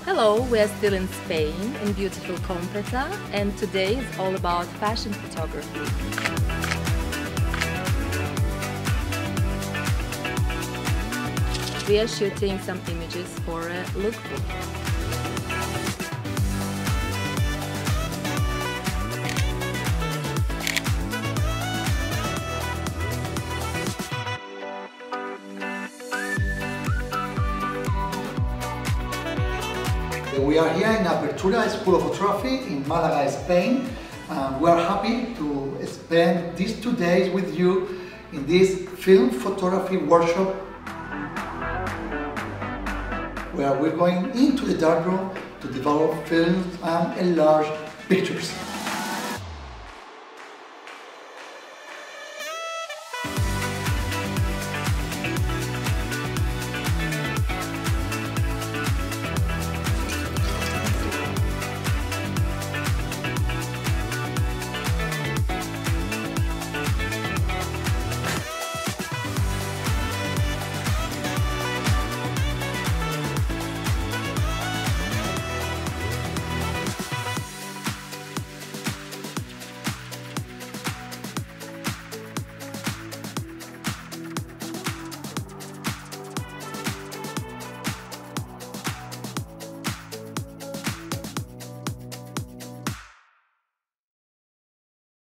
Hello, we are still in Spain, in beautiful Completa, and today is all about fashion photography. We are shooting some images for a lookbook. We are here in Apertura School of Photography in Malaga, Spain. We are happy to spend these 2 days with you in this film photography workshop where we're going into the darkroom to develop films and enlarge pictures.